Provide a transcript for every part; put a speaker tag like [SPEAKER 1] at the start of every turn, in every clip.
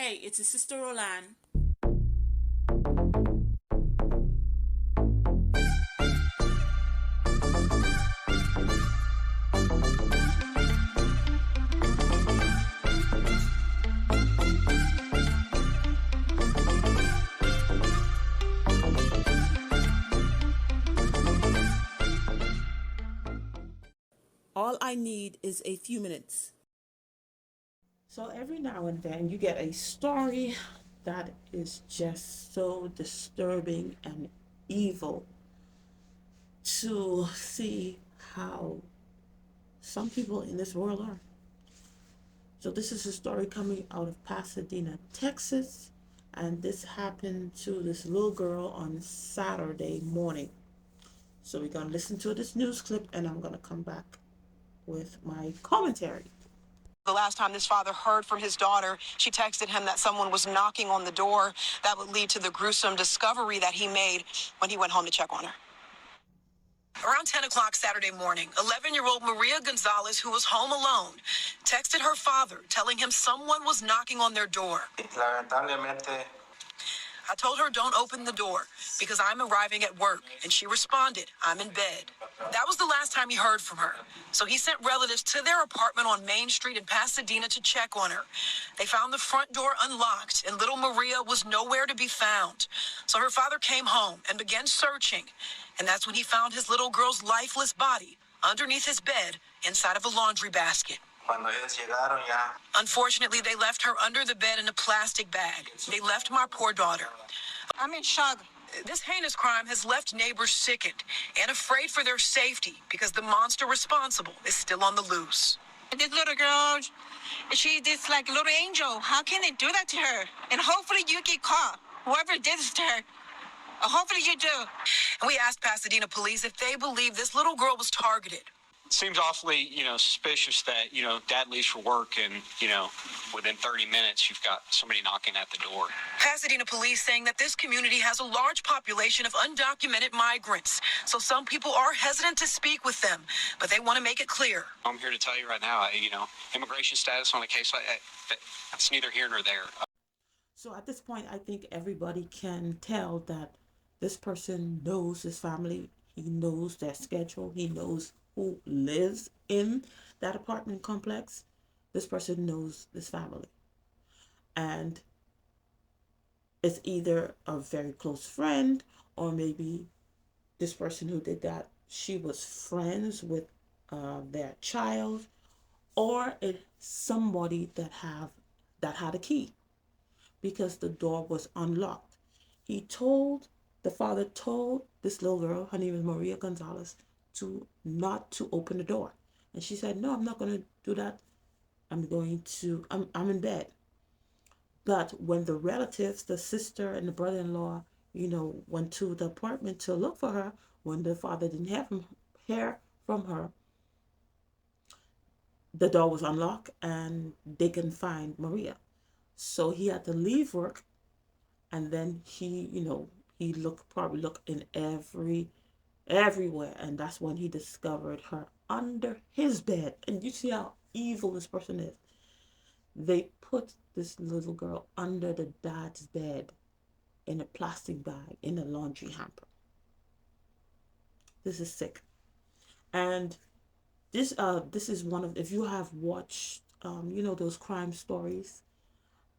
[SPEAKER 1] Hey, it's his sister Roland. All I need is a few minutes.
[SPEAKER 2] So every now and then you get a story that is just so disturbing and evil to see how some people in this world are. So this is a story coming out of Pasadena, Texas, and this happened to this little girl on Saturday morning. So we're gonna listen to this news clip and I'm gonna come back with my commentary.
[SPEAKER 3] The last time this father heard from his daughter, she texted him that someone was knocking on the door. That would lead to the gruesome discovery that he made when he went home to check on her. Around 10 o'clock Saturday morning, 11-year-old Maria Gonzalez, who was home alone, texted her father telling him someone was knocking on their door. I told her don't open the door because I'm arriving at work, and she responded, I'm in bed. That was the last time he heard from her. So he sent relatives to their apartment on Main Street in Pasadena to check on her. They found the front door unlocked, and little Maria was nowhere to be found. So her father came home and began searching, and that's when he found his little girl's lifeless body underneath his bed inside of a laundry basket. Unfortunately, they left her under the bed in a plastic bag. They left my poor daughter. I'm in shock. This heinous crime has left neighbors sickened and afraid for their safety because the monster responsible is still on the loose.
[SPEAKER 4] This little girl, she's this like little angel. How can they do that to her? And hopefully you get caught. Whoever did this to her, hopefully you do.
[SPEAKER 3] And we asked Pasadena police if they believe this little girl was targeted.
[SPEAKER 5] Seems awfully, suspicious that, dad leaves for work and, within 30 minutes, you've got somebody knocking at the door.
[SPEAKER 3] Pasadena police saying that this community has a large population of undocumented migrants. So some people are hesitant to speak with them, but they want to make it clear.
[SPEAKER 5] I'm here to tell you right now, immigration status on a case like that, that's neither here nor there.
[SPEAKER 2] So at this point, I think everybody can tell that this person knows his family. He knows their schedule. He knows who lives in that apartment complex. This person knows this family. And it's either a very close friend or maybe this person who did that, she was friends with their child, or it's somebody that had a key because the door was unlocked. The father told this little girl, her name is Maria Gonzalez, to not to open the door. And she said, no, I'm not going to do that. I'm in bed. But when the relatives, the sister and the brother-in-law, went to the apartment to look for her, when the father didn't hear from her, the door was unlocked and they couldn't find Maria. So he had to leave work, and then he probably looked in everywhere, and that's when he discovered her under his bed. And you see how evil this person is. They put this little girl under the dad's bed in a plastic bag in a laundry hamper. This is sick. And this is one of, if you have watched those crime stories,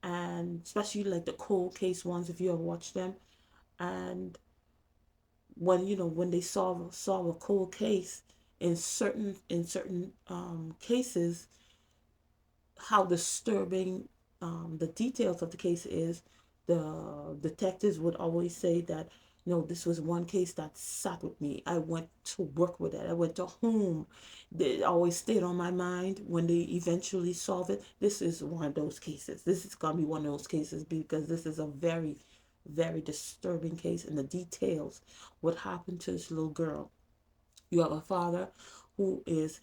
[SPEAKER 2] and especially like the cold case ones, if you have watched them, and when they solve a cold case in certain cases, how disturbing the details of the case is. The detectives would always say that, this was one case that sat with me. I went to work with it. I went to home. It always stayed on my mind when they eventually solve it. This is one of those cases. This is going to be one of those cases because this is a very, very disturbing case. And the details, what happened to this little girl. You have a father who it's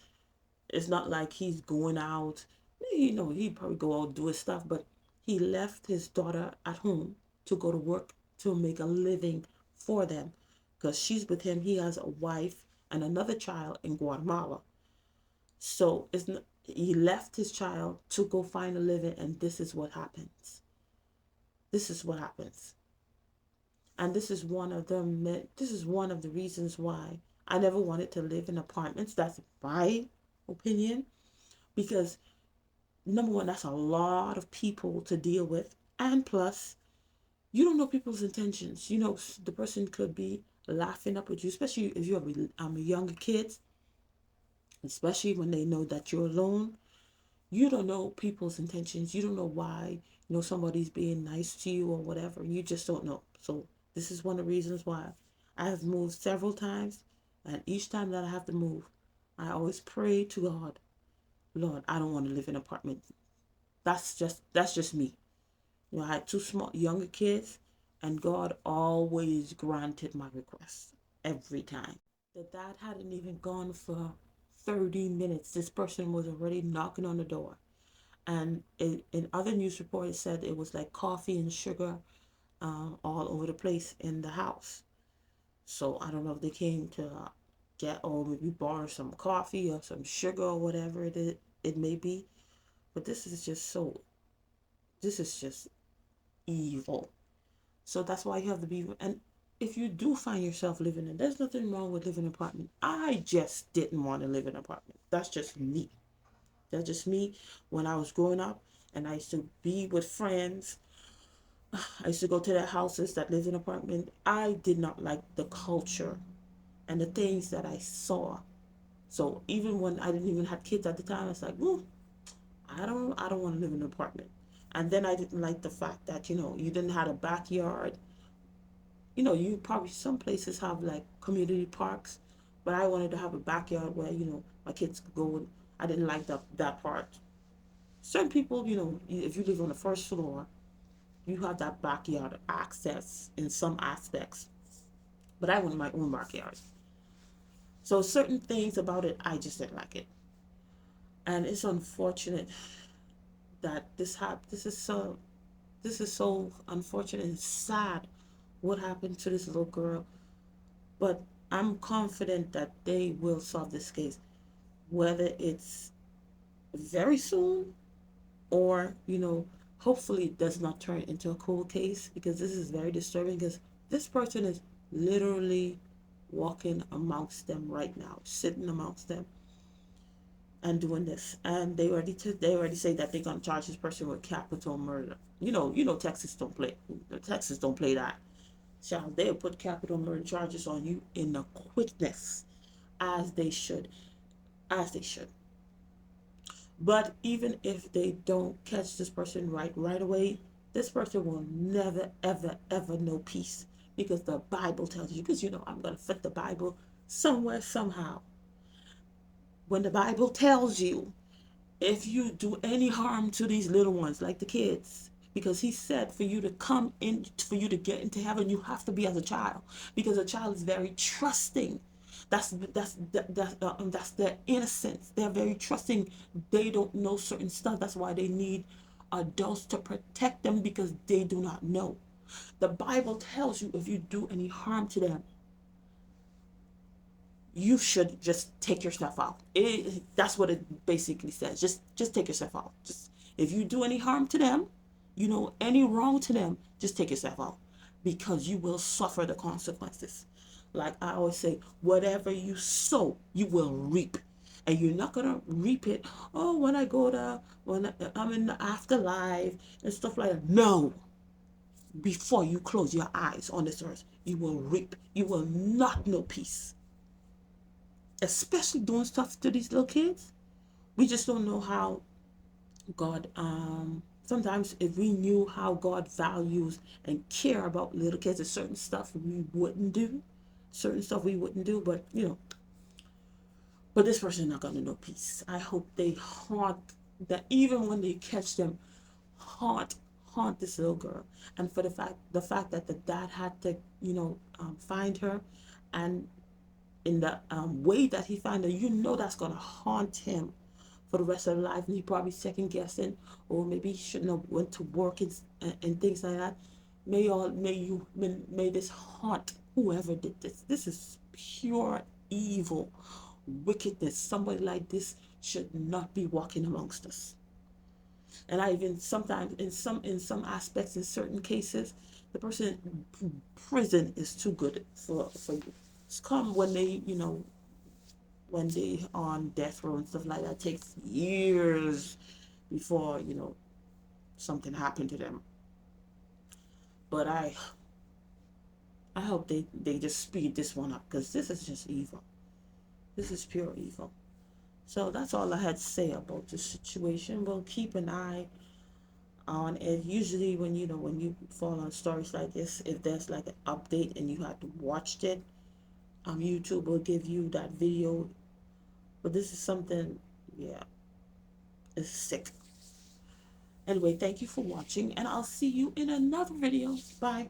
[SPEAKER 2] not like he's going out. He'd probably go out and do his stuff, but he left his daughter at home to go to work to make a living for them because she's with him. He has a wife and another child in Guatemala. So he left his child to go find a living, and this is what happens. This is what happens. And this is one of the reasons why I never wanted to live in apartments. That's my opinion. Because number one, that's a lot of people to deal with. And plus, you don't know people's intentions. You know, the person could be laughing up at you, especially if you have younger kids, especially when they know that you're alone. You don't know people's intentions. You don't know why, somebody's being nice to you or whatever. You just don't know. So this is one of the reasons why I have moved several times. And each time that I have to move, I always pray to God, Lord, I don't want to live in an apartment. That's just me. I had two small younger kids, and God always granted my request every time. The dad hadn't even gone for 30 minutes. This person was already knocking on the door. And in other news reports, it said it was like coffee and sugar all over the place in the house. So I don't know if they came to get or maybe borrow some coffee or some sugar or whatever it may be. But this is just evil. So that's why you have to be. And if you do find yourself living in, there's nothing wrong with living in an apartment. I just didn't want to live in an apartment. That's just me. That's just me. When I was growing up, and I used to be with friends, I used to go to their houses that lived in an apartment. I did not like the culture and the things that I saw. So even when I didn't even have kids at the time, I was like, I don't want to live in an apartment. And then I didn't like the fact that you didn't have a backyard. You probably some places have like community parks, but I wanted to have a backyard where my kids could go. And I didn't like that part. Certain people, if you live on the first floor, you have that backyard access in some aspects, but I wanted my own backyard. So certain things about it, I just didn't like it, and it's unfortunate that this is so unfortunate and sad what happened to this little girl. But I'm confident that they will solve this case, whether it's very soon or, hopefully it does not turn into a cold case, because this is very disturbing, because this person is literally walking amongst them right now, sitting amongst them and doing this. And they already say that they're gonna charge this person with capital murder. Texas don't play that. Child, they'll put capital murder charges on you in the quickness, as they should, as they should. But even if they don't catch this person right away, this person will never, ever, ever know peace, because the Bible tells you. Because I'm gonna fit the Bible somewhere somehow. When the Bible tells you, if you do any harm to these little ones, like the kids, because he said for you to come in, for you to get into heaven, you have to be as a child, because a child is very trusting. That's their innocence. They're very trusting. They don't know certain stuff. That's why they need adults to protect them, because they do not know. The Bible tells you, if you do any harm to them, you should just take yourself out. That's what it basically says. Just take yourself out. Just, if you do any harm to them, any wrong to them, just take yourself out, because you will suffer the consequences. Like I always say, whatever you sow, you will reap. And you're not gonna reap it, oh, when I'm in the afterlife and stuff like that. No. Before you close your eyes on this earth, you will reap. You will not know peace, especially doing stuff to these little kids. We just don't know how God, sometimes if we knew how God values and care about little kids, there's certain stuff we wouldn't do. Certain stuff we wouldn't do, but this person is not gonna know peace. I hope they haunt, that even when they catch them, haunt haunt this little girl. And for the fact that the dad had to, find her, and in the way that he found her, that's gonna haunt him for the rest of his life. And he probably second guessing, or maybe he shouldn't have went to work, and things like that. May this haunt whoever did this. This is pure evil, wickedness. Somebody like this should not be walking amongst us. And I even sometimes in some aspects in certain cases, the person in prison is too good for you. It's come when they, you know, when they on death row and stuff like that. It takes years before, you know, something happened to them. But I hope they just speed this one up, because this is just evil. This is pure evil. So that's all I had to say about this situation. We'll keep an eye on it. Usually when you know when you fall on stories like this, if there's like an update and you have to watch it, YouTube will give you that video. But this is something, yeah, it's sick. Anyway, thank you for watching, and I'll see you in another video. Bye.